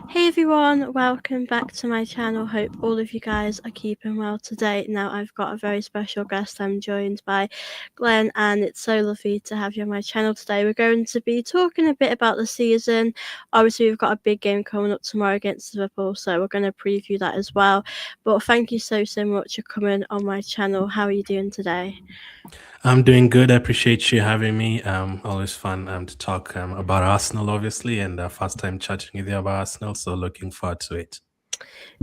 Hey everyone, welcome back to my channel. Hope all of you guys are keeping well today. Now I've got a very special guest. I'm joined by Glenn and it's so lovely to have you on my channel today. We're going to be talking a bit about the season. Obviously we've got a big game coming up tomorrow against Liverpool, so we're going to preview that as well. But thank you so much for coming on my channel. How are you doing today? I'm doing good. I appreciate you having me. Always fun to talk about Arsenal, obviously, and first time chatting with you about Arsenal. So looking forward to it.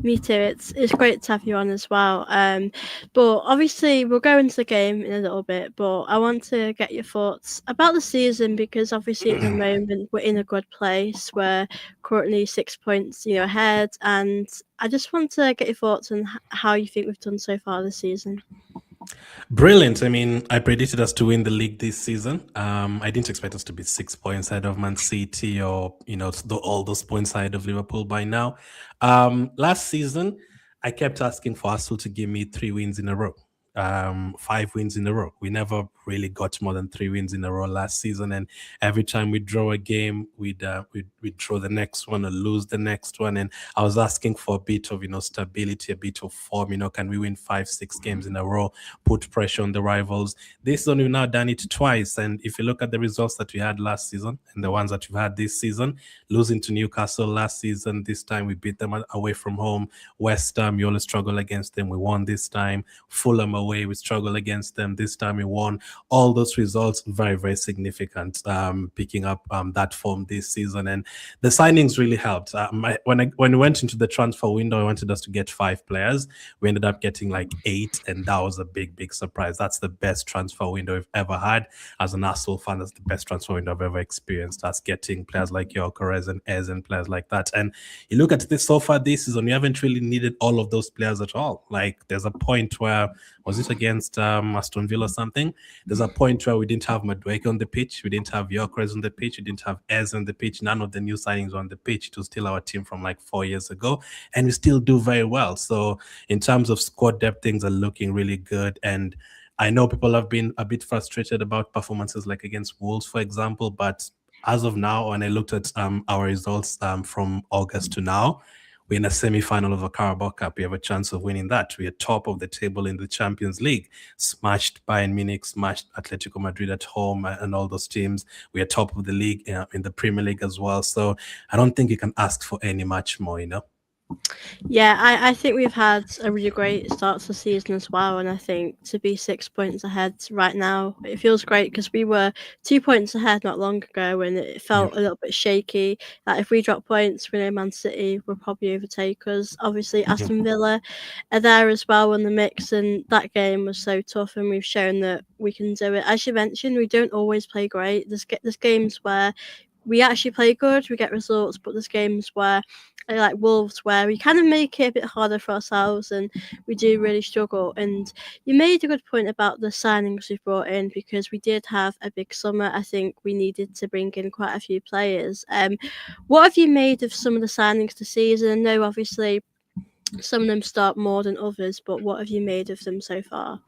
Me too. It's great to have you on as well. But obviously we'll go into the game in a little bit. But I want to get your thoughts about the season because obviously at the moment we're in a good place. We're currently 6 points, ahead, and I just want to get your thoughts on how you think we've done so far this season. Brilliant. I mean, I predicted us to win the league this season. I didn't expect us to be 6 points ahead of Man City or all those points ahead of Liverpool by now. Last season, I kept asking for Arsenal to give me 3 wins in a row. 5 wins in a row. We never really got more than 3 wins in a row last season, and every time we draw a game, we'd draw the next one or lose the next one. And I was asking for a bit of stability, a bit of form. Can we win 5, 6 games in a row? Put pressure on the rivals. This season we've now done it twice, and if you look at the results that we had last season and the ones that we've had this season, losing to Newcastle last season, this time we beat them away from home. West Ham, you always struggle against them. We won this time. Fulham away, we struggle against them. This time we won. All those results very, very significant. Picking up that form this season, and the signings really helped. When we went into the transfer window, I wanted us to get 5 players. We ended up getting like 8, and that was a big surprise. That's the best transfer window we've ever had. As an Arsenal fan, that's the best transfer window I've ever experienced. Us getting players like Gyökeres and Ez and players like that. And you look at this so far this season, we haven't really needed all of those players at all. Like there's a point where, was it against Aston Villa or something? There's a point where we didn't have Madueke on the pitch, we didn't have Gyökeres on the pitch, we didn't have Ez on the pitch. None of the new signings were on the pitch. It was still our team from like 4 years ago, and we still do very well. So in terms of squad depth, things are looking really good. And I know people have been a bit frustrated about performances like against Wolves, for example, but as of now, when I looked at our results from August to now, we're in a semi-final of a Carabao Cup. We have a chance of winning that. We are top of the table in the Champions League. Smashed Bayern Munich, smashed Atletico Madrid at home, and all those teams. We are top of the league in the Premier League as well. So I don't think you can ask for any much more. Yeah, I think we've had a really great start to the season as well, and I think to be 6 points ahead right now, it feels great because we were 2 points ahead not long ago, and it Yeah. felt a little bit shaky. That if we drop points, we know Man City will probably overtake us. Obviously, Mhm. Aston Villa are there as well in the mix, and that game was so tough, and we've shown that we can do it. As you mentioned, we don't always play great. There's games where we actually play good, we get results, but there's games where like Wolves where we kind of make it a bit harder for ourselves and we do really struggle. And you made a good point about the signings we've brought in because we did have a big summer. I think we needed to bring in quite a few players. What have you made of some of the signings this season? I know obviously some of them start more than others, but what have you made of them so far?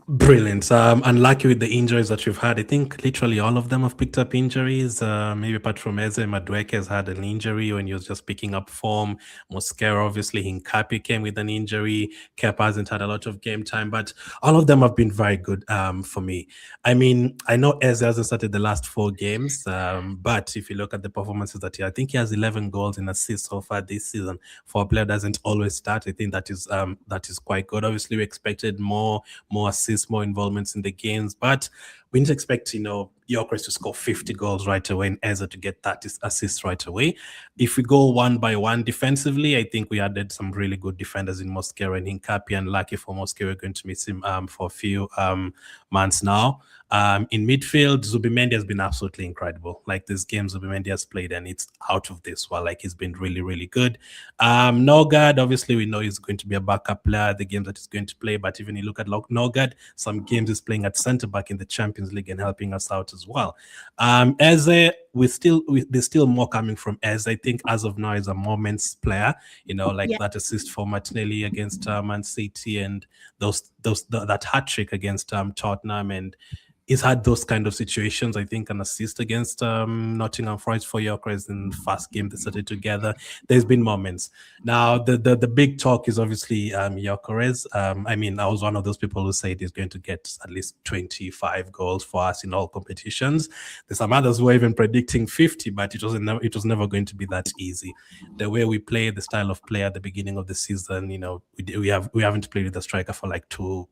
Brilliant. Unlucky with the injuries that we've had. I think literally all of them have picked up injuries. Maybe apart from Eze, Madueke has had an injury when he was just picking up form. Mosquera, obviously, Hincapi came with an injury. Kepa hasn't had a lot of game time, but all of them have been very good for me. I mean, I know Eze hasn't started the last 4 games, but if you look at the performances I think he has 11 goals and assists so far this season. For a player that doesn't always start, I think that is quite good. Obviously, we expected more assists, more involvements in the games. But we didn't expect, Gyökeres to score 50 goals right away and Eze to get that assist right away. If we go one by one defensively, I think we added some really good defenders in Mosquera and Hincapi, and lucky for Mosquera, we're going to miss him for a few months now. In midfield, Zubimendi has been absolutely incredible. Like this game Zubimendi has played, and it's out of this world. Like he's been really, really good. Norgard, obviously, we know he's going to be a backup player the games that he's going to play. But even you look at Norgard, some games he's playing at centre back in the Champions League and helping us out as well. Eze, there's still more coming from Eze. I think as of now, he's a moments player. Like Yeah. that assist for Martinelli against Man City and that hat trick against Tottenham, and he's had those kind of situations. I think an assist against Nottingham Forest for Gyökeres in the first game they started together. There's been moments. Now the big talk is obviously Gyökeres. I mean, I was one of those people who said he's going to get at least 25 goals for us in all competitions. There's some others who were even predicting 50, but it was never going to be that easy. The way we play, the style of play at the beginning of the season, we haven't played with a striker for like 3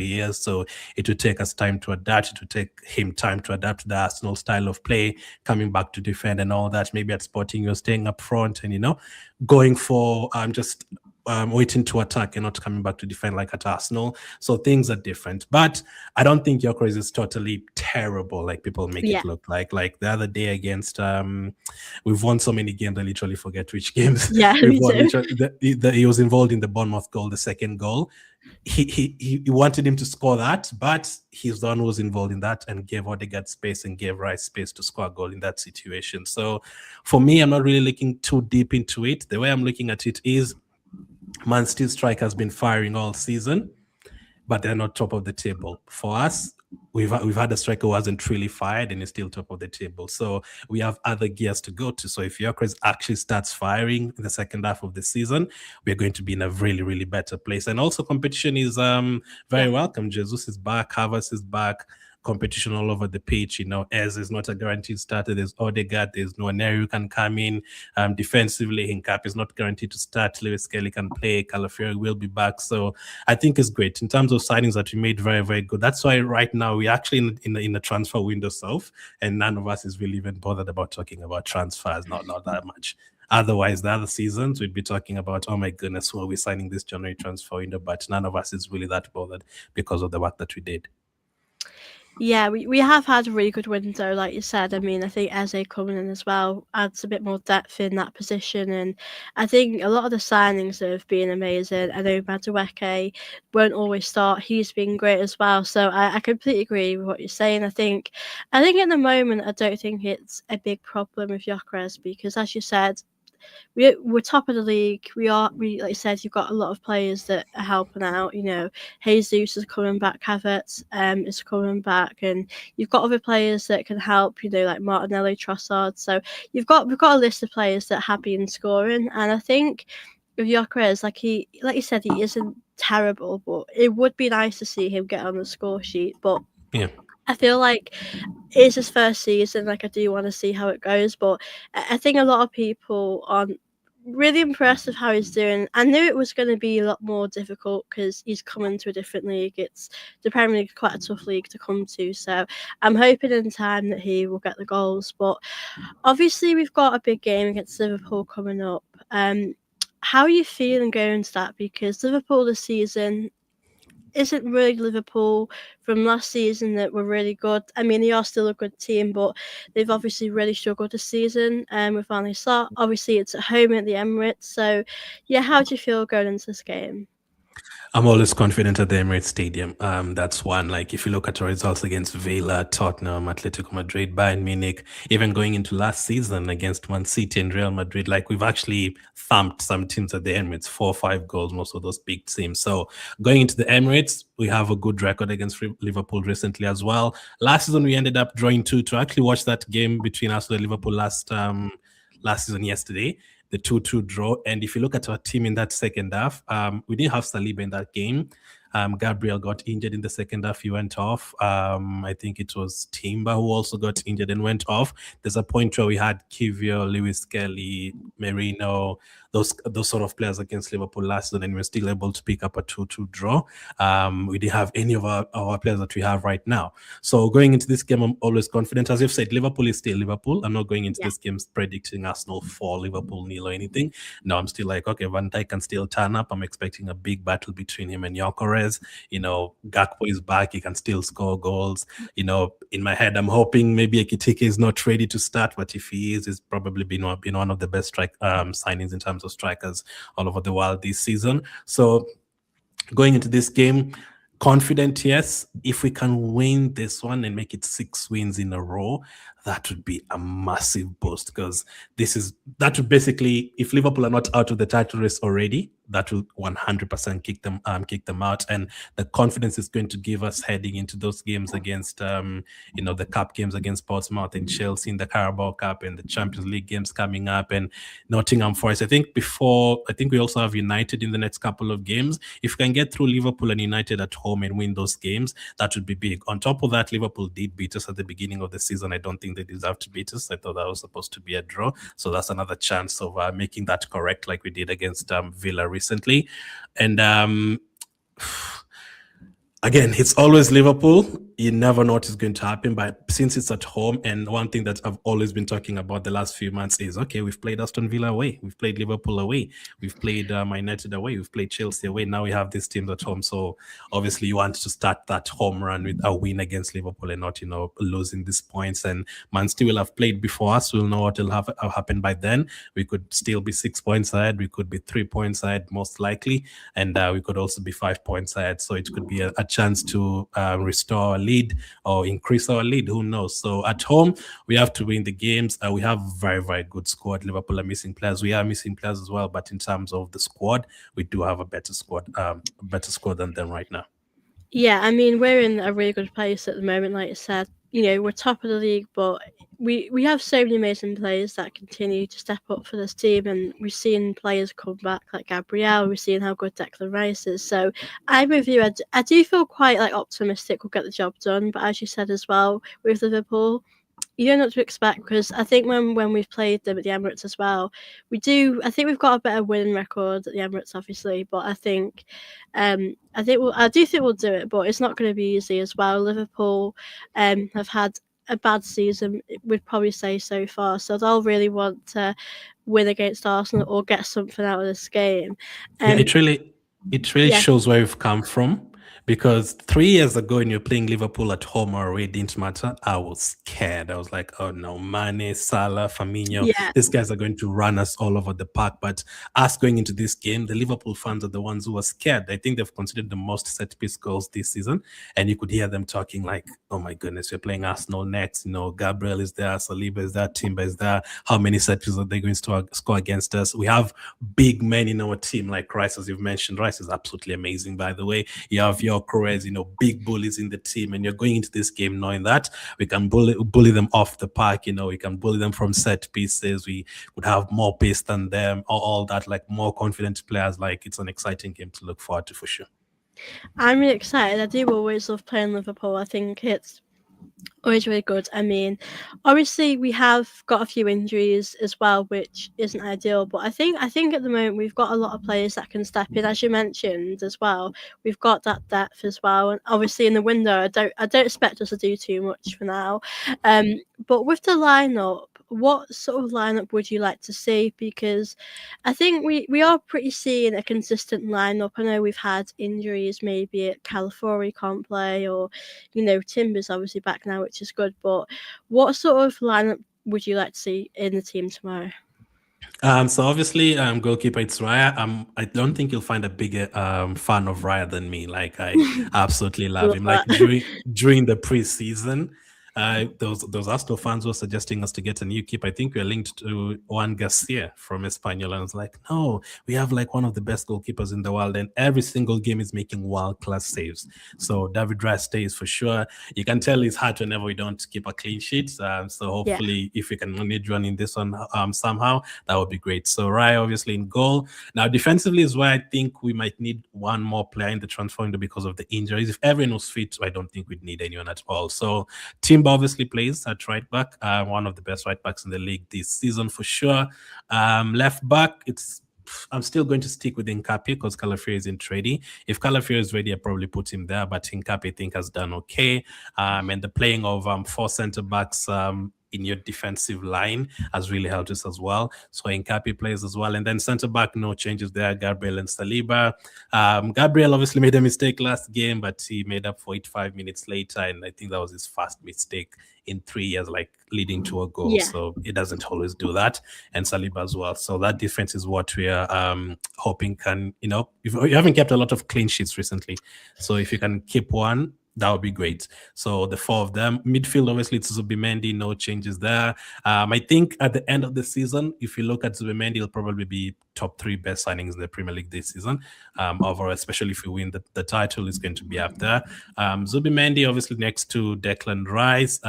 years, so it would take us time to adapt. It would take him time to adapt to the Arsenal style of play, coming back to defend and all that. Maybe at Sporting, you're staying up front and going for just waiting to attack and not coming back to defend like at Arsenal. So things are different. But I don't think Gyökeres is totally terrible like people make it look like. Like the other day against we've won so many games I literally forget which games. Yeah, we've won. He was involved in the Bournemouth goal, the second goal. He wanted him to score that, but he's the one who was involved in that and gave Odegaard space and gave Rice space to score a goal in that situation. So for me, I'm not really looking too deep into it. The way I'm looking at it is Man City striker has been firing all season, but they're not top of the table. For us, we've had a striker who hasn't really fired and is still top of the table. So we have other gears to go to. So if Gyökeres actually starts firing in the second half of the season, we're going to be in a really, really better place. And also competition is very welcome. Jesus is back, Havertz is back. Competition all over the pitch. Ez is not a guaranteed starter. There's Odegaard. There's Nwaneri who can come in. Defensively, Hincap is not guaranteed to start. Lewis Kelly can play. Calafiori will be back. So I think it's great. In terms of signings that we made, very, very good. That's why right now we're actually in the transfer window self, and none of us is really even bothered about talking about transfers. Not that much. Otherwise, the other seasons, we'd be talking about, oh my goodness, who are we signing this January transfer window? But none of us is really that bothered because of the work that we did. Yeah, we have had a really good window, like you said. I mean, I think Eze coming in as well adds a bit more depth in that position, and I think a lot of the signings have been amazing. I know Madueke won't always start; he's been great as well. So I completely agree with what you're saying. I think at the moment, I don't think it's a big problem with Gyökeres because, as you said, we're top of the league. We like you said, you've got a lot of players that are helping out. Jesus is coming back, Havertz is coming back, and you've got other players that can help. Like Martinelli, Trossard. So we've got a list of players that have been scoring, and I think with Gyökeres, like you said, he isn't terrible, but it would be nice to see him get on the score sheet. But yeah. I feel like it's his first season. Like I do want to see how it goes, but I think a lot of people aren't really impressed with how he's doing. I knew it was going to be a lot more difficult because he's coming to a different league. It's the Premier League, quite a tough league to come to. So I'm hoping in time that he will get the goals. But obviously, we've got a big game against Liverpool coming up. How are you feeling going into that? Because Liverpool this season isn't really Liverpool from last season that were really good. I mean, they are still a good team, but they've obviously really struggled this season with Van Sar. Obviously, it's at home at the Emirates. So, yeah, how do you feel going into this game? I'm always confident at the Emirates Stadium. That's one. Like if you look at the results against Villa, Tottenham, Atletico Madrid, Bayern Munich, even going into last season against Man City and Real Madrid, like we've actually thumped some teams at the Emirates, 4 or 5 goals, most of those big teams. So going into the Emirates, we have a good record against Liverpool recently as well. Last season, we ended up drawing 2 to actually watch that game between us and Liverpool last season yesterday. The 2-2 draw. And if you look at our team in that second half, we didn't have Saliba in that game. Gabriel got injured in the second half. He went off. I think it was Timber who also got injured and went off. There's a point where we had Kivio, Lewis Kelly, Merino, those sort of players against Liverpool last season, and we were still able to pick up a 2-2 draw. We didn't have any of our players that we have right now. So going into this game, I'm always confident. As you've said, Liverpool is still Liverpool. I'm not going into this game predicting Arsenal 4, Liverpool 0 or anything. No, I'm still like, okay, Van Dijk can still turn up. I'm expecting a big battle between him and Gyökeres. Gakpo is back. He can still score goals. In my head, I'm hoping maybe Ekitike is not ready to start, but if he is, he's probably been one of the best signings in terms of strikers all over the world this season. So going into this game, confident, yes. If we can win this one and make it 6 wins in a row, that would be a massive boost because that would basically, if Liverpool are not out of the title race already, that will 100% kick them out, and the confidence is going to give us heading into those games against the cup games against Portsmouth and Chelsea in the Carabao Cup and the Champions League games coming up and Nottingham Forest. I think we also have United in the next couple of games. If we can get through Liverpool and United at home and win those games, that would be big. On top of that, Liverpool did beat us at the beginning of the season. I don't think they deserve to beat us. I thought that was supposed to be a draw. So that's another chance of making that correct, like we did against Villa recently. And again, it's always Liverpool. You never know what is going to happen, but since it's at home, and one thing that I've always been talking about the last few months is, okay, we've played Aston Villa away, we've played Liverpool away, we've played Man United away, we've played Chelsea away. Now we have these teams at home, so obviously you want to start that home run with a win against Liverpool and not, losing these points. And Man City will have played before us. We'll know what will have happen by then. We could still be 6 points ahead. We could be 3 points ahead, most likely, and we could also be 5 points ahead. So it could be a chance to restore lead or increase our lead, who knows. So at home we have to win the games. We have very, very good squad. Liverpool are missing players, we are missing players as well, but in terms of the squad, we do have a better squad than them right now. Yeah, I mean, we're in a really good place at the moment. Like I said, we're top of the league, but we have so many amazing players that continue to step up for this team, and we've seen players come back like Gabriel. We've seen how good Declan Rice is. So I'm with you. I do feel quite optimistic we'll get the job done, but as you said as well, with Liverpool, you don't know what to expect, because I think when we've played them at the Emirates as well, I think we've got a better winning record at the Emirates, obviously, but I do think we'll do it, but it's not going to be easy as well. Liverpool have had a bad season, we'd probably say, so far, so they'll really want to win against Arsenal or get something out of this game. It really shows where we've come from. Because 3 years ago, when you're playing Liverpool at home or away, it didn't matter. I was scared. I was like, oh no, Mane, Salah, Firmino, these guys are going to run us all over the park. But us going into this game, the Liverpool fans are the ones who were scared. I think they've considered the most set-piece goals this season. And you could hear them talking like, oh my goodness, we're playing Arsenal next. Gabriel is there, Saliba is there, Timber is there. How many set-pieces are they going to score against us? We have big men in our team, like Rice, as you've mentioned. Rice is absolutely amazing, by the way. You have your Corres, big bullies in the team, and you're going into this game knowing that we can bully them off the park. We can bully them from set pieces. We would have more pace than them, all that, like more confident players. Like, it's an exciting game to look forward to for sure. I'm really excited. I do always love playing Liverpool. I think it's always really good. I mean, obviously we have got a few injuries as well, which isn't ideal, but I think at the moment we've got a lot of players that can step in, as you mentioned as well. We've got that depth as well, and obviously in the window I don't expect us to do too much for now. But with the lineup, what sort of lineup would you like to see? Because I think we are pretty seeing a consistent lineup. I know we've had injuries, maybe at Calafiori can't play, or Timber's obviously back now, which is good. But what sort of lineup would you like to see in the team tomorrow? So obviously, goalkeeper, it's Raya. I don't think you'll find a bigger fan of Raya than me. Like, I absolutely love him. Like, during the preseason, those Arsenal fans were suggesting us to get a new keeper. I think we are linked to Juan Garcia from Espanyol. And I was like, no, we have like one of the best goalkeepers in the world, and every single game is making world-class saves. So David Raya stays for sure. You can tell it's hard whenever we don't keep a clean sheet. So hopefully, if we can manage running this one somehow, that would be great. So Raya obviously in goal. Now defensively is where I think we might need one more player in the transfer window because of the injuries. If everyone was fit, I don't think we'd need anyone at all. So Timber obviously plays at right back, one of the best right backs in the league this season for sure. Left back, I'm still going to stick with Nkapie because Calafiori isn't ready. If Calafiori is ready, I probably put him there, but Nkapie I think has done okay. And the playing of 4 centre backs in your defensive line has really helped us as well. So Nkapie plays as well. And then centre back, no changes there, Gabriel and Saliba. Gabriel obviously made a mistake last game, but he made up for it 5 minutes later. And I think that was his first mistake in 3 years, like leading to a goal. So he doesn't always do that. And Saliba as well. So that defense is what we are hoping can, you haven't kept a lot of clean sheets recently. So if you can keep one, that would be great. So the four of them. Midfield, obviously, it's Zubimendi, no changes there. I think at the end of the season, if you look at Zubimendi, he'll probably be top 3 best signings in the Premier League this season. Overall, especially if we win the title, is going to be up there. Zubimendi, obviously, next to Declan Rice.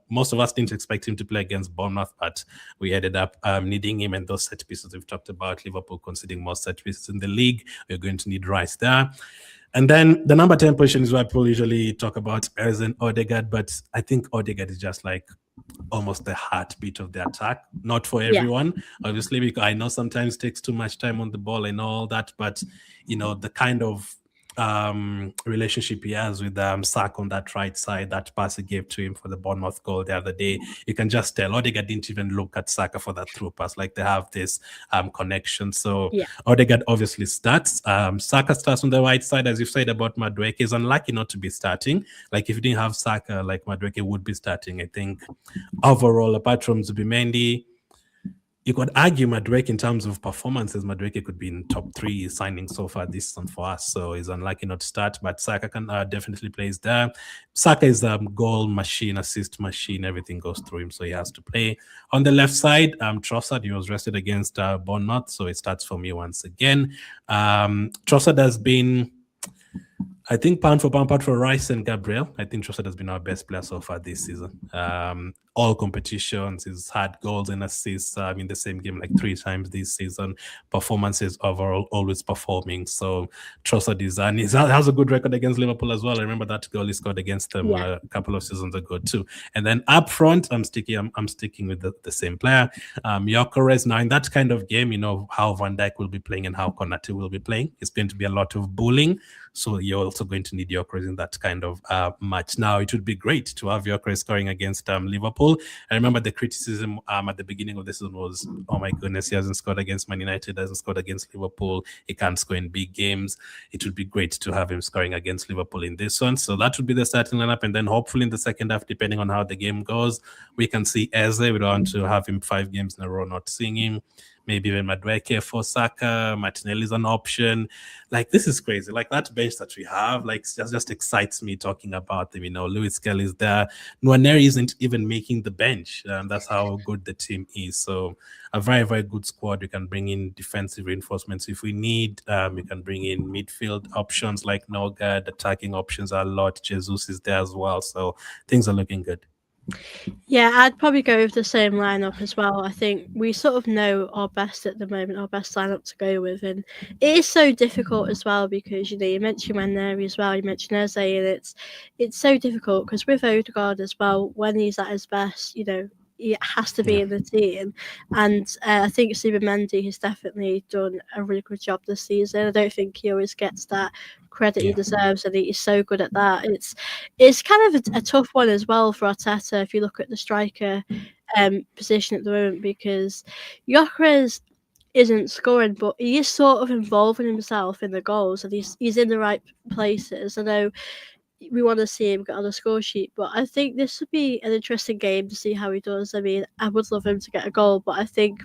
Most of us didn't expect him to play against Bournemouth, but we ended up needing him. And those set pieces we've talked about, Liverpool conceding more set pieces in the league, we're going to need Rice there. And then the number 10 position is where people usually talk about Eriksen and Odegaard, but I think Odegaard is just like almost the heartbeat of the attack. Not for everyone, obviously, because I know sometimes it takes too much time on the ball and all that, but the kind of relationship he has with Saka on that right side, that pass he gave to him for the Bournemouth goal the other day, you can just tell Odegaard didn't even look at Saka for that through pass. Like, they have this connection. So Odegaard obviously starts. Saka starts on the right side, as you've said about Madueke. He's unlucky not to be starting. Like, if you didn't have Saka, like, Madueke would be starting. I think overall, apart from Zubimendi, you could argue Madueke in terms of performances. Madueke could be in top 3 signings so far this season for us, so he's unlucky not to start. But Saka can definitely plays there. Saka is a goal machine, assist machine. Everything goes through him, so he has to play. On the left side, Trossard, he was rested against Bournemouth, so it starts for me once again. Trossard has been, I think, pound for pound, for Rice and Gabriel, I think Trossard has been our best player so far this season. All competitions, he's had goals and assists in the same game like 3 times this season. Performances overall, always performing. So Trossard is, and he has a good record against Liverpool as well. I remember that goal he scored against them a couple of seasons ago too. And then up front, I'm sticking with the same player, Gyökeres. Now, in that kind of game, how Van Dijk will be playing and how Konate will be playing. It's going to be a lot of bullying. So you're also going to need Gyökeres in that kind of match. Now, it would be great to have Gyökeres scoring against Liverpool. I remember the criticism at the beginning of the season was, oh my goodness, he hasn't scored against Man United, hasn't scored against Liverpool, he can't score in big games. It would be great to have him scoring against Liverpool in this one. So that would be the starting lineup. And then hopefully in the second half, depending on how the game goes, we can see Eze. We don't want to have him 5 games in a row not seeing him. Maybe even Madueke for Saka. Martinelli is an option. Like, this is crazy. Like, that bench that we have, like, just excites me talking about them. Lewis Kelly is there. Nwaneri isn't even making the bench. That's how good the team is. So a very, very good squad. We can bring in defensive reinforcements if we need. We can bring in midfield options like Nogard. Attacking options are a lot. Jesus is there as well. So things are looking good. Yeah, I'd probably go with the same lineup as well. I think we sort of know our best at the moment, our best lineup to go with, and it is so difficult as well because you mentioned Nwaneri as well, you mentioned Eze, and it's so difficult because with Odegaard as well, when he's at his best, he has to be in the team, and I think Zubimendi has definitely done a really good job this season. I don't think he always gets that credit he deserves, and he's so good at that. It's kind of a tough one as well for Arteta if you look at the striker position at the moment, because Gyökeres isn't scoring, but he is sort of involving himself in the goals, and he's in the right places. I know we want to see him get on the score sheet, but I think this would be an interesting game to see how he does. I mean, I would love him to get a goal, but I think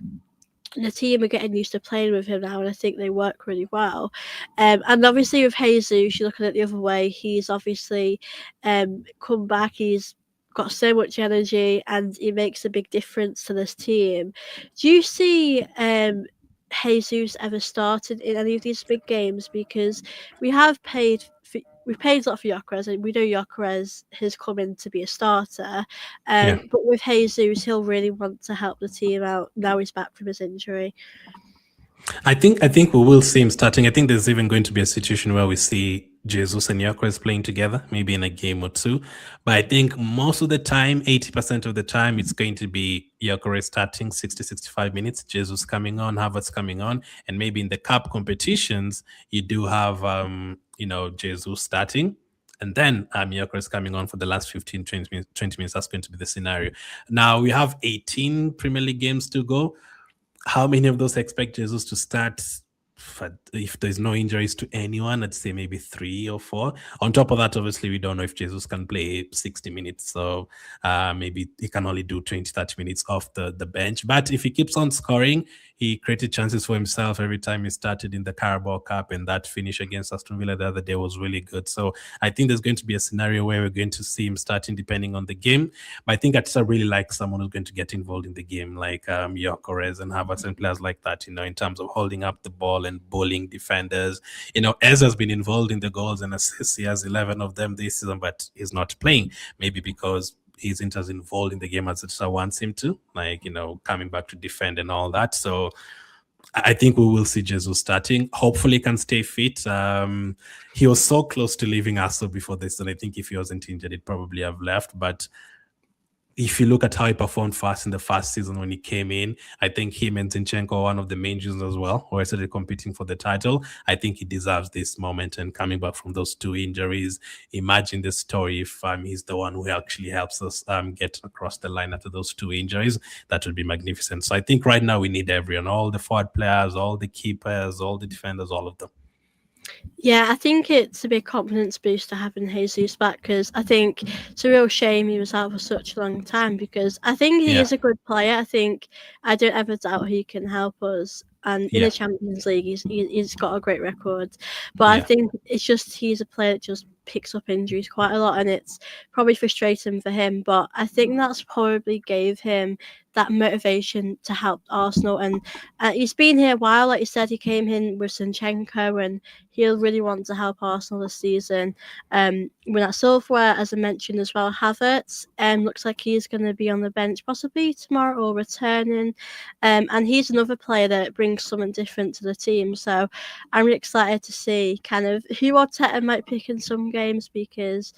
the team are getting used to playing with him now, and I think they work really well. And obviously with Jesus, you're looking at the other way. He's obviously come back. He's got so much energy, and he makes a big difference to this team. Do you see Jesus ever started in any of these big games? Because we've paid a lot for Gyökeres, and we know Gyökeres has come in to be a starter. But with Jesus, he'll really want to help the team out now he's back from his injury. I think we will see him starting. I think there's even going to be a situation where we see Jesus and Gyökeres playing together, maybe in a game or 2. But I think most of the time, 80% of the time, it's going to be Gyökeres starting 60-65 minutes, Jesus coming on, Havertz coming on, and maybe in the cup competitions, you do have Jesus starting, and then Gyökeres coming on for the last 15-20 minutes. That's going to be the scenario. Now, we have 18 Premier League games to go. How many of those expect Jesus to start if there's no injuries to anyone, I'd say maybe 3 or 4. On top of that, obviously, we don't know if Jesus can play 60 minutes. So maybe he can only do 20, 30 minutes off the bench. But if he keeps on scoring, he created chances for himself every time he started in the Carabao Cup, and that finish against Aston Villa the other day was really good. So I think there's going to be a scenario where we're going to see him starting depending on the game. But I think Arteta really likes someone who's going to get involved in the game, like Gyökeres and Havertz and players like that, in terms of holding up the ball and bowling defenders. Ez has been involved in the goals and assists. He has 11 of them this season, but he's not playing, maybe because he isn't as involved in the game as Arteta wants him to, coming back to defend and all that. So I think we will see Jesus starting. Hopefully, he can stay fit. He was so close to leaving Arsenal before this, and I think if he wasn't injured, he'd probably have left. But if you look at how he performed fast in the first season when he came in, I think him and Zinchenko are one of the main reasons as well, who started competing for the title. I think he deserves this moment, and coming back from those 2 injuries, imagine the story if he's the one who actually helps us get across the line after those 2 injuries. That would be magnificent. So I think right now we need everyone, all the forward players, all the keepers, all the defenders, all of them. Yeah, I think it's a big confidence booster having Jesus back, because I think it's a real shame he was out for such a long time, because I think he is a good player. I don't ever doubt he can help us. And in the Champions League, he's got a great record. But I think it's just he's a player that just picks up injuries quite a lot, and it's probably frustrating for him. But I think that's probably gave him that motivation to help Arsenal. And he's been here a while. Like you said, he came in with Zinchenko, and he'll really want to help Arsenal this season. When at Silverware, as I mentioned as well, Havertz looks like he's going to be on the bench possibly tomorrow or returning. And he's another player that brings something different to the team. So I'm really excited to see kind of who Arteta might pick in some games, because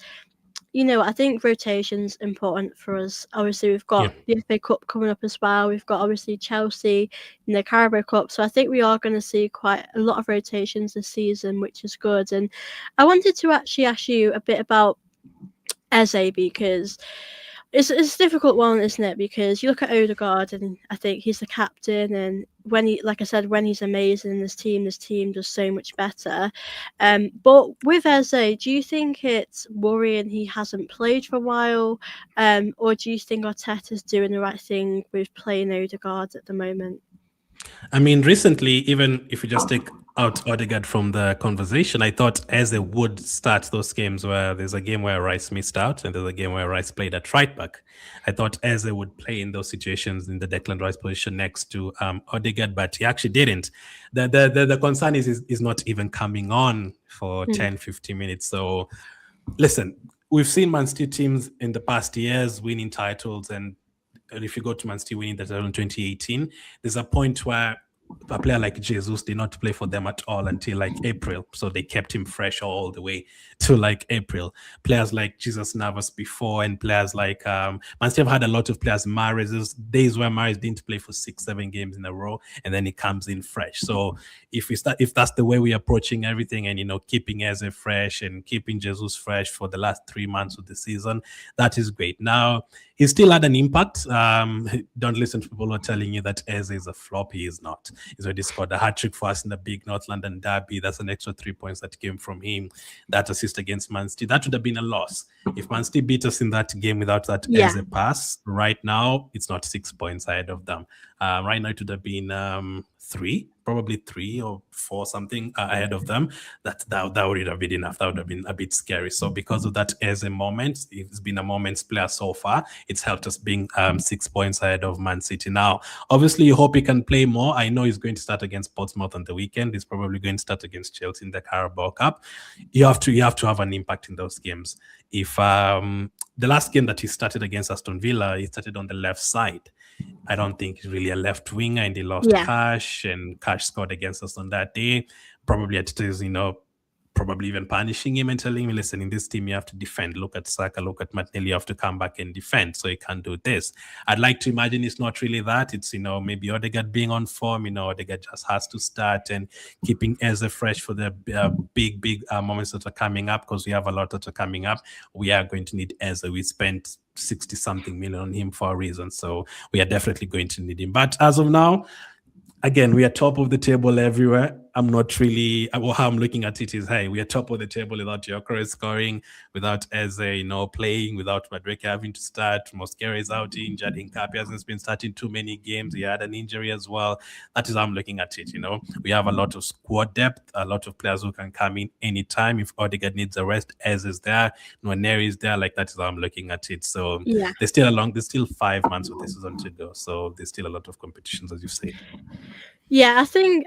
I think rotation's important for us. Obviously, we've got the FA Cup coming up as well. We've got obviously Chelsea in the Carabao Cup. So I think we are going to see quite a lot of rotations this season, which is good. And I wanted to actually ask you a bit about Eze, because it's a difficult one, isn't it? Because you look at Odegaard, and I think he's the captain, and when he's amazing, this team does so much better. But with Eze, do you think it's worrying he hasn't played for a while, or do you think Arteta's doing the right thing with playing Odegaard at the moment? I mean, recently, even if you just take out Odegaard from the conversation, I thought Eze would start those games where there's a game where Rice missed out and there's a game where Rice played at right back. I thought Eze would play in those situations in the Declan Rice position next to Odegaard, but he actually didn't. The concern is not even coming on for 10, 15 minutes. So, listen, we've seen Man City teams in the past years winning titles, and if you go to Man City winning that in 2018, there's a point where a player like Jesus did not play for them at all until like April. So they kept him fresh all the way to like April. Players like Jesus Navas before, and players like Man City have had a lot of players. Mahrez, days where Mahrez didn't play for 6-7 games in a row, and then he comes in fresh. So if that's the way we're approaching everything, and keeping Eze fresh and keeping Jesus fresh for the last 3 months of the season, that is great. Now, he still had an impact. Don't listen to people who are telling you that Eze is a flop. He is not. He's already scored a hat-trick for us in the big North London derby. That's an extra 3 points that came from him. That assist against Man City, that would have been a loss. If Man City beat us in that game without that Eze pass, right now, it's not 6 points ahead of them. Right now, it would have been 3, probably 3 or 4 something ahead of them. That would have been enough. That would have been a bit scary. So because of that Eze moment, it's been a moment's player so far. It's helped us being 6 points ahead of Man City. Now, obviously, you hope he can play more. I know he's going to start against Portsmouth on the weekend. He's probably going to start against Chelsea in the Carabao Cup. You have to have an impact in those games. If the last game that he started against Aston Villa, he started on the left side. I don't think he's really a left winger, and he lost Cash, and Cash scored against us on that day. Probably it is, probably even punishing him and telling him, listen, in this team, you have to defend. Look at Saka, look at Martinelli, you have to come back and defend, so you can't do this. I'd like to imagine it's not really that. It's, maybe Odegaard being on form, Odegaard just has to start, and keeping Eze fresh for the big moments that are coming up, because we have a lot that are coming up. We are going to need Eze. We spent 60-something million on him for a reason, so we are definitely going to need him. But as of now, again, we are top of the table everywhere. I'm not really, how I'm looking at it is, hey, we are top of the table without Gyökeres scoring, without Eze, playing, without Madueke having to start. Mosquera is out injured. Hincapié hasn't been starting too many games. He had an injury as well. That is how I'm looking at it. We have a lot of squad depth, a lot of players who can come in anytime. If Odegaard needs a rest, Eze is there, Nwaneri is there. Like, that is how I'm looking at it. So Yeah. there's still 5 months of the season to go. So there's still a lot of competitions, as you say. Yeah, I think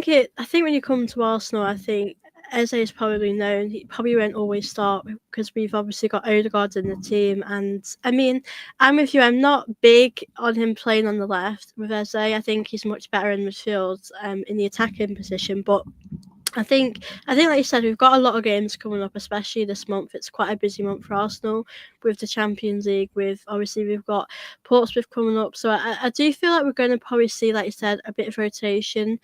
when you come to Arsenal, I think Eze is probably known. He probably won't always start because we've obviously got Odegaard in the team. And I mean, I'm with you. I'm not big on him playing on the left with Eze. I think he's much better in midfield, in the attacking position. But I think, like you said, we've got a lot of games coming up, especially this month. It's quite a busy month for Arsenal with the Champions League. Obviously we've got Portsmouth coming up, so I do feel like we're going to probably see, like you said, a bit of rotation,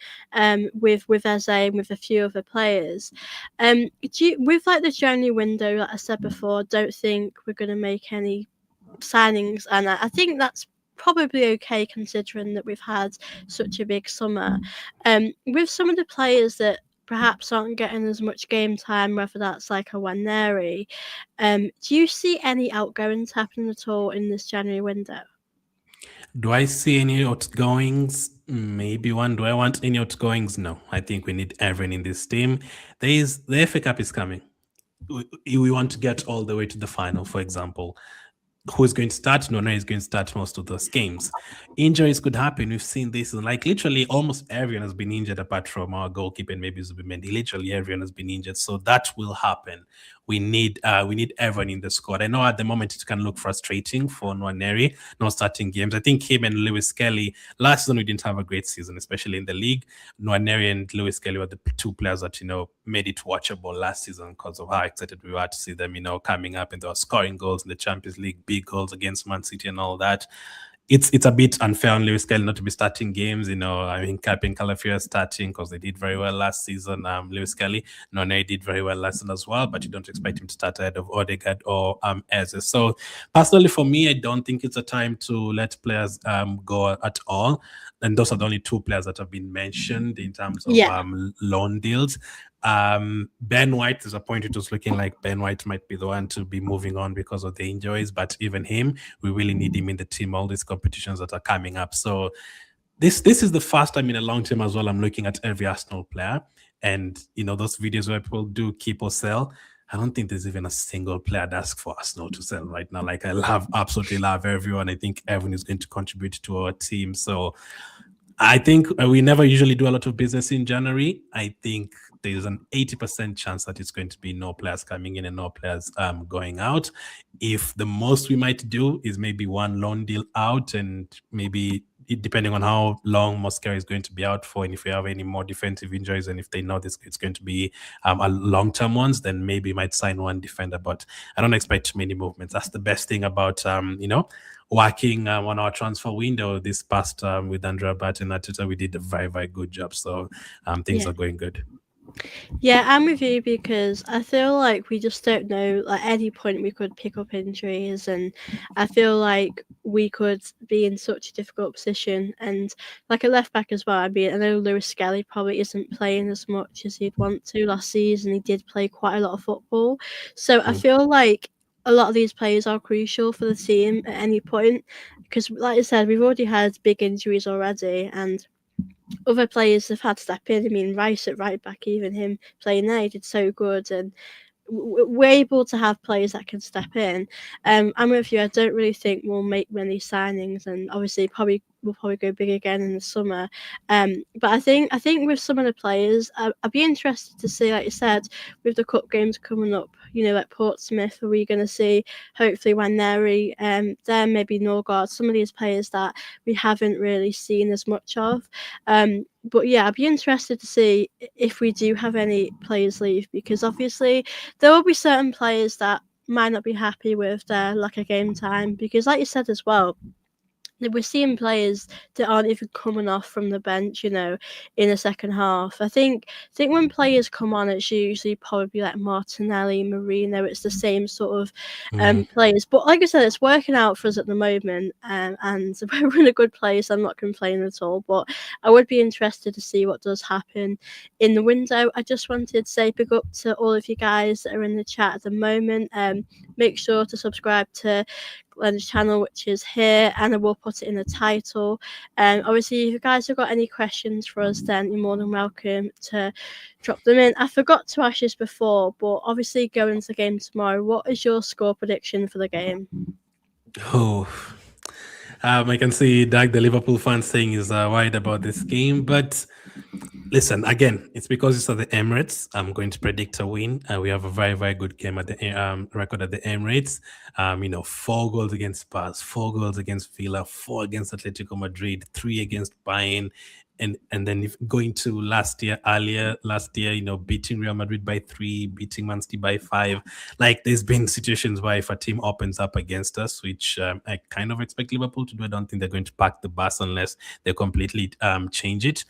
with Eze and with a few other players. With like the January window, like I said before, I don't think we're going to make any signings, and I think that's probably okay considering that we've had such a big summer. With some of the players that perhaps aren't getting as much game time, whether that's like a Nwaneri, do you see any outgoings happening at all in this January window? Do I see any outgoings? Maybe one. Do I want any outgoings? No. I think we need everyone in this team. The FA Cup is coming. We want to get all the way to the final, for example. Who is going to start? No, is going to start most of those games. Injuries could happen. We've seen this. Like, literally almost everyone has been injured apart from our goalkeeper and maybe Zubimendi. Literally everyone has been injured. So that will happen. We need everyone in the squad. I know at the moment it can look frustrating for Nwaneri not starting games. I think him and Lewis Kelly, last season we didn't have a great season, especially in the league. Nwaneri and Lewis Kelly were the two players that, made it watchable last season because of how excited we were to see them, coming up and they were scoring goals in the Champions League, big goals against Man City and all that. It's a bit unfair on Lewis Kelly not to be starting games. I mean, Captain Calafia starting because they did very well last season. Lewis Kelly, Nwaneri did very well last season as well, but you don't expect him to start ahead of Odegaard or Eze. So personally, for me, I don't think it's a time to let players go at all. And those are the only two players that have been mentioned in terms of loan deals. Ben White, there's a point it was looking like Ben White might be the one to be moving on because of the injuries, but even him, we really need him in the team, all these competitions that are coming up. So this is the first time in a long time as well I'm looking at every Arsenal player, and those videos where people do keep or sell, I don't think there's even a single player that asks for Arsenal to sell right now. Like, absolutely love everyone. I think everyone is going to contribute to our team. So I think we never usually do a lot of business in January. I think there's an 80% chance that it's going to be no players coming in and no players going out. If the most we might do is maybe one loan deal out, and maybe depending on how long Mosquera is going to be out for, and if we have any more defensive injuries, and if they know this it's going to be a long-term ones, then maybe might sign one defender. But I don't expect too many movements. That's the best thing about working on our transfer window this past with Andrea Barton at Twitter. We did a very, very good job. So things are going good. Yeah, I'm with you because I feel like we just don't know. Like, at any point we could pick up injuries, and I feel like we could be in such a difficult position. And like a left back as well. I mean, I know Lewis Skelly probably isn't playing as much as he'd want to. Last season he did play quite a lot of football, so I feel like a lot of these players are crucial for the team at any point. Because, like I said, we've already had big injuries already, and other players have had to step in. I mean, Rice at right back, even him playing there, he did so good, and we're able to have players that can step in. I'm with you. I don't really think we'll make many signings, and obviously we'll probably go big again in the summer. But I think with some of the players, I'd be interested to see, like you said, with the cup games coming up. Like Portsmouth, are we going to see hopefully Nwaneri, there maybe Norgard, some of these players that we haven't really seen as much of. But yeah, I'd be interested to see if we do have any players leave, because obviously there will be certain players that might not be happy with their lack of game time, because like you said as well, we're seeing players that aren't even coming off from the bench, in the second half. I think when players come on, it's usually probably like Martinelli, Marino. It's the same sort of players. But like I said, it's working out for us at the moment, and we're in a good place. I'm not complaining at all. But I would be interested to see what does happen in the window. I just wanted to say big up to all of you guys that are in the chat at the moment. Make sure to subscribe to Glenn's channel, which is here, and I will put it in the title. Obviously, if you guys have got any questions for us, then you're more than welcome to drop them in. I forgot to ask this before, but obviously going into the game tomorrow, what is your score prediction for the game? Oh, I can see Doug, the Liverpool fan, saying he's worried about this game. But listen, again, it's because it's at the Emirates. I'm going to predict a win. We have a very, very good game at the record at the Emirates. 4 goals against Spurs, 4 goals against Villa, 4 against Atletico Madrid, 3 against Bayern. And then if going to earlier last year, beating Real Madrid by 3, beating Man City by 5. Like, there's been situations where if a team opens up against us, which I kind of expect Liverpool to do, I don't think they're going to pack the bus unless they completely change it.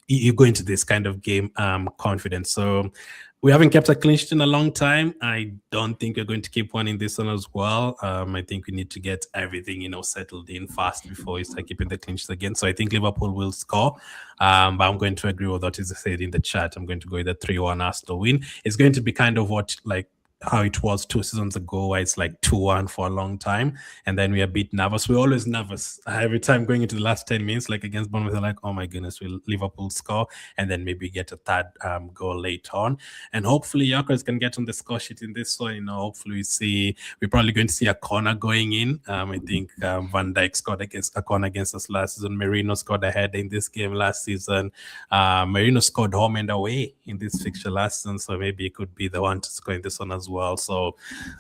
You go into this kind of game confident. So we haven't kept a clean sheet in a long time. I don't think we're going to keep one in this one as well. I think we need to get everything, settled in fast before we start keeping the clean sheets again. So I think Liverpool will score. But I'm going to agree with what is said in the chat. I'm going to go with a 3-1 Arsenal win. It's going to be kind of how it was 2 seasons ago, where it's like 2-1 for a long time, and then we are a bit nervous. We're always nervous every time going into the last 10 minutes, like against Bournemouth. We're like, oh my goodness, will Liverpool score? And then maybe get a third goal late on, and hopefully Yonkers can get on the score sheet in this one. Hopefully we're probably going to see a corner going in. I think Van Dijk scored a corner against us last season. Merino scored a header in this game last season. Merino scored home and away in this fixture last season, so maybe it could be the one to score in this one as well. So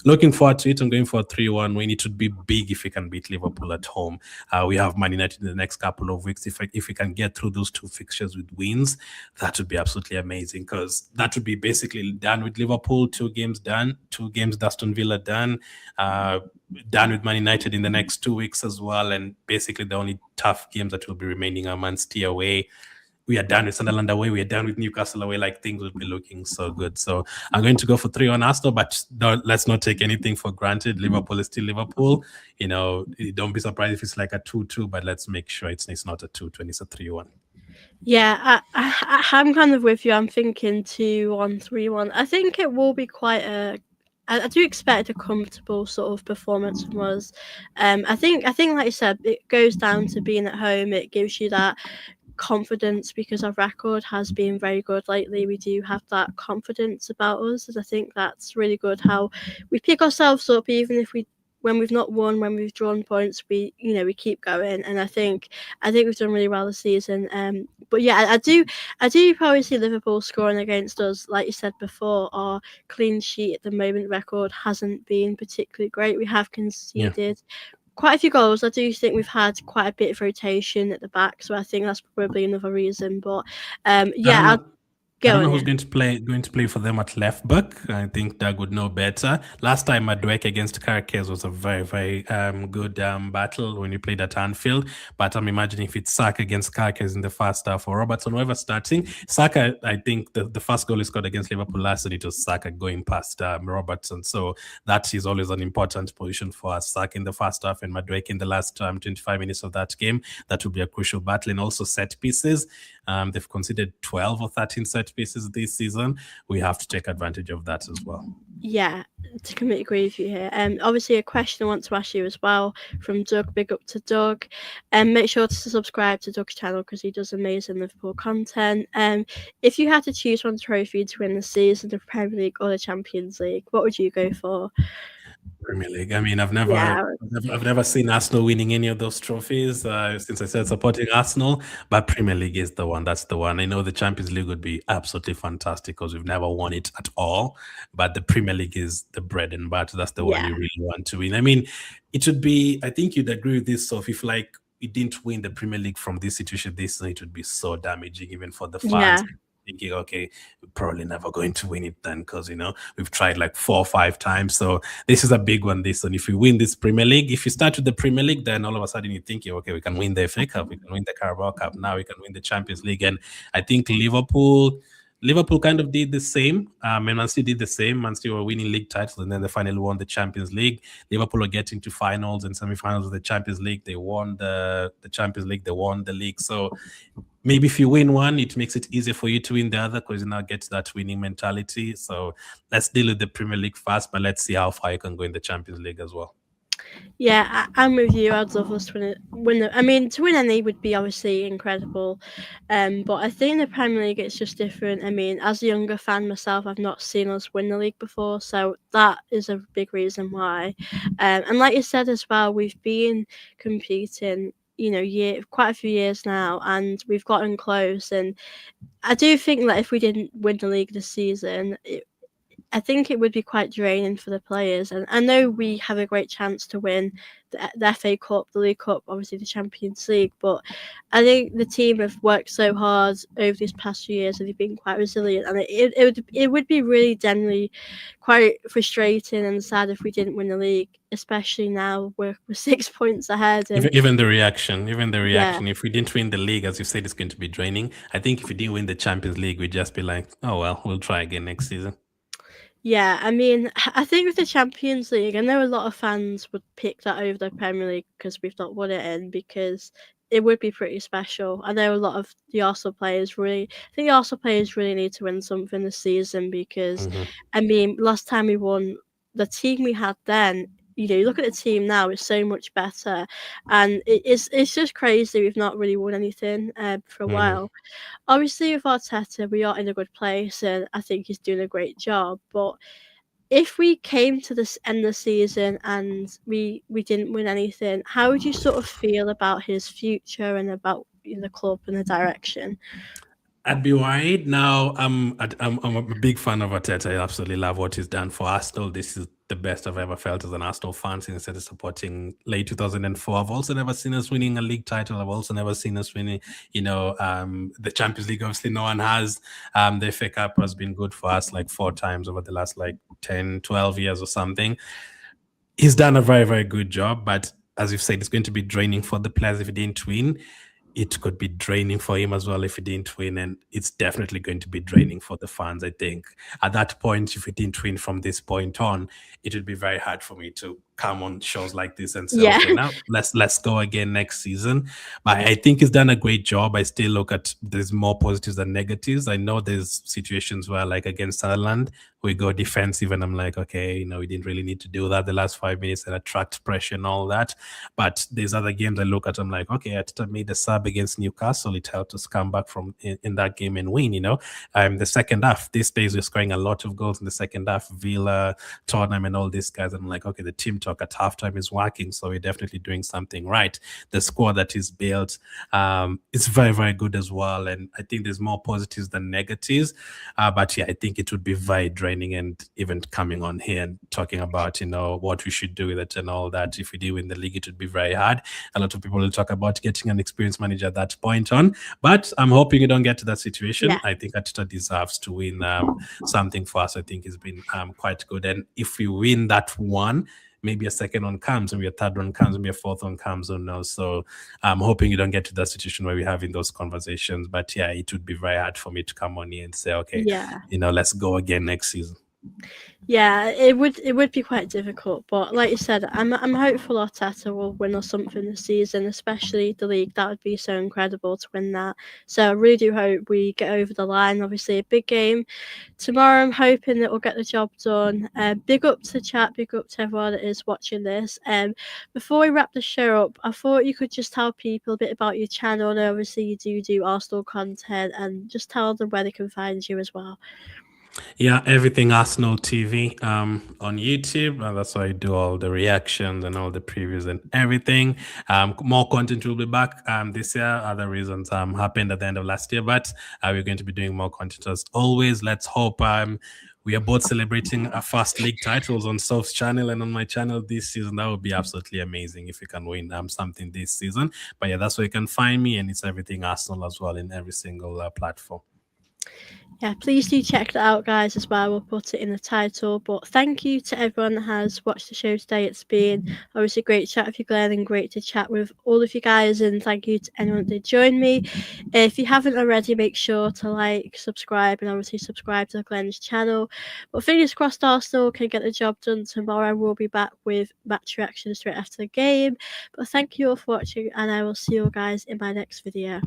looking forward to it. I'm going for a 3-1 win. It would be big if we can beat Liverpool at home. We have Man United in the next couple of weeks. If we can get through those 2 fixtures with wins, that would be absolutely amazing, because that would be basically done with Liverpool, 2 games done, 2 games Aston Villa done, done with Man United in the next 2 weeks as well, and basically the only tough games that will be remaining are Man City away. We are done with Sunderland away. We are done with Newcastle away. Like, things would be looking so good. So I'm going to go for 3-1 Arsenal, but let's not take anything for granted. Liverpool is still Liverpool. Don't be surprised if it's like a 2-2, but let's make sure it's not a 2-2 and it's a 3-1. Yeah, I'm kind of with you. I'm thinking 2-1, 3-1. I think it will be quite I do expect a comfortable sort of performance from us. I think like you said, it goes down to being at home. It gives you that confidence because our record has been very good lately. We do have that confidence about us, and I think that's really good how we pick ourselves up even when we've not won, when we've drawn points, we keep going, and I think we've done really well this season. But yeah, I do probably see Liverpool scoring against us. Like you said before, our clean sheet at the moment record hasn't been particularly great. We have conceded quite a few goals. I do think we've had quite a bit of rotation at the back, so I think that's probably another reason. But I don't know who's going to play for them at left back. I think Doug would know better. Last time Madueke against Caracas was a very, very good battle when we played at Anfield. But I'm imagining if it's Saka against Caracas in the first half or Robertson, whoever starting. Saka, I think the first goal he scored against Liverpool last season, it was Saka going past Robertson. So that is always an important position for us. Saka in the first half and Madueke in the last 25 minutes of that game. That will be a crucial battle. And also set pieces. They've conceded 12 or 13 set pieces this season. We have to take advantage of that as well. Yeah, to completely agree with you here. Obviously, a question I want to ask you as well from Doug. Big up to Doug. Make sure to subscribe to Doug's channel because he does amazing Liverpool content. If you had to choose one trophy to win the season, the Premier League or the Champions League, what would you go for? Premier League. I mean, I've never seen Arsenal winning any of those trophies since I started supporting Arsenal, but Premier League is the one. That's the one. I know the Champions League would be absolutely fantastic because we've never won it at all, but the Premier League is the bread and butter. That's the one you really want to win. I mean, it would be, I think you'd agree with this, so if we didn't win the Premier League from this situation this season, it would be so damaging even for the fans. thinking, okay, we're probably never going to win it then because we've tried like 4 or 5 times. So this is a big one. This one, if we win this Premier League, if you start with the Premier League, then all of a sudden you're thinking, okay, we can win the FA Cup, we can win the Carabao Cup, now we can win the Champions League, and I think Liverpool kind of did the same. And Man City did the same. Man City were winning league titles, and then they finally won the Champions League. Liverpool are getting to finals and semi-finals of the Champions League. They won the Champions League. They won the league. So maybe if you win one, it makes it easier for you to win the other because you now get that winning mentality. So let's deal with the Premier League first, but let's see how far you can go in the Champions League as well. Yeah, I'm with you. I'd love us to win. I mean, to win any would be obviously incredible, but I think the Premier League it's just different. I mean, as a younger fan myself, I've not seen us win the league before, so that is a big reason why. And like you said as well, we've been competing, quite a few years now, and we've gotten close. And I do think that if we didn't win the league this season, I think it would be quite draining for the players. And I know we have a great chance to win the FA Cup, the League Cup, obviously the Champions League. But I think the team have worked so hard over these past few years and they've been quite resilient. And it would be really generally quite frustrating and sad if we didn't win the league, especially now we're 6 points ahead. And even the reaction, if we didn't win the league, as you said, it's going to be draining. I think if we didn't win the Champions League, we'd just be like, oh, well, we'll try again next season. Yeah, I mean, I think with the Champions League, I know a lot of fans would pick that over the Premier League because we've not won it in because it would be pretty special. I know a lot of the Arsenal players really need to win something this season because, I mean, last time we won, the team we had then, you look at the team now, it's so much better, and it's just crazy. We've not really won anything for a while. Obviously, with Arteta, we are in a good place, and I think he's doing a great job. But if we came to this end of the season and we didn't win anything, how would you sort of feel about his future and about the club and the direction? I'd be worried. Now, I'm a big fan of Arteta. I absolutely love what he's done for Arsenal. This is the best I've ever felt as an Arsenal fan since I started supporting late 2004. I've also never seen us winning a league title. I've also never seen us winning, the Champions League. Obviously, no one has. The FA Cup has been good for us like 4 times over the last 10, 12 years or something. He's done a very, very good job. But as you've said, it's going to be draining for the players if he didn't win. It could be draining for him as well if he didn't win, and it's definitely going to be draining for the fans. I think at that point, if we didn't win from this point on, it would be very hard for me to come on shows like this and say, okay, now let's go again next season. But I think he's done a great job. I still look at there's more positives than negatives. I know there's situations where, like against Sunderland, we go defensive, and I'm like, okay, we didn't really need to do that the last 5 minutes and attract pressure and all that. But there's other games I look at, I'm like, okay, I made a sub against Newcastle. It helped us come back from in that game and win. The second half, these days we're scoring a lot of goals in the second half. Villa, Tottenham, and all these guys. I'm like, okay, the team talk at halftime is working, so we're definitely doing something right. The squad that is built is very, very good as well, and I think there's more positives than negatives. But yeah, I think it would be very draining, and even coming on here and talking about what we should do with it and all that. If we do win the league, it would be very hard. A lot of people will talk about getting an experienced manager at that point on, but I'm hoping you don't get to that situation. Yeah. I think Arteta deserves to win something for us. I think it's been quite good, and if we win that one, maybe a second one comes, maybe a third one comes, maybe a fourth one comes, who knows? So I'm hoping you don't get to that situation where we're having those conversations. But yeah, it would be very hard for me to come on here and say, okay, let's go again next season. Yeah, it would be quite difficult, but like you said, I'm hopeful Arteta will win us something this season, especially the league. That would be so incredible to win that. So I really do hope we get over the line. Obviously, a big game tomorrow. I'm hoping that we'll get the job done. Big up to the chat, big up to everyone that is watching this. Before we wrap the show up, I thought you could just tell people a bit about your channel. And obviously, you do Arsenal content, and just tell them where they can find you as well. Yeah, everything Arsenal TV on YouTube. And that's why I do all the reactions and all the previews and everything. More content will be back this year. Other reasons happened at the end of last year, but we're going to be doing more content as always. Let's hope we are both celebrating our first league titles on Sof's channel and on my channel this season. That would be absolutely amazing if we can win something this season. But yeah, that's where you can find me, and it's everything Arsenal as well in every single platform. Yeah, please do check that out, guys, as well. We'll put it in the title. But thank you to everyone that has watched the show today. It's been obviously great to chat with you, Glenn, and great to chat with all of you guys. And thank you to anyone that did join me. If you haven't already, make sure to like, subscribe, and obviously subscribe to Glenn's channel. But fingers crossed, Arsenal can get the job done tomorrow. We'll be back with match reaction straight after the game. But thank you all for watching, and I will see you guys in my next video.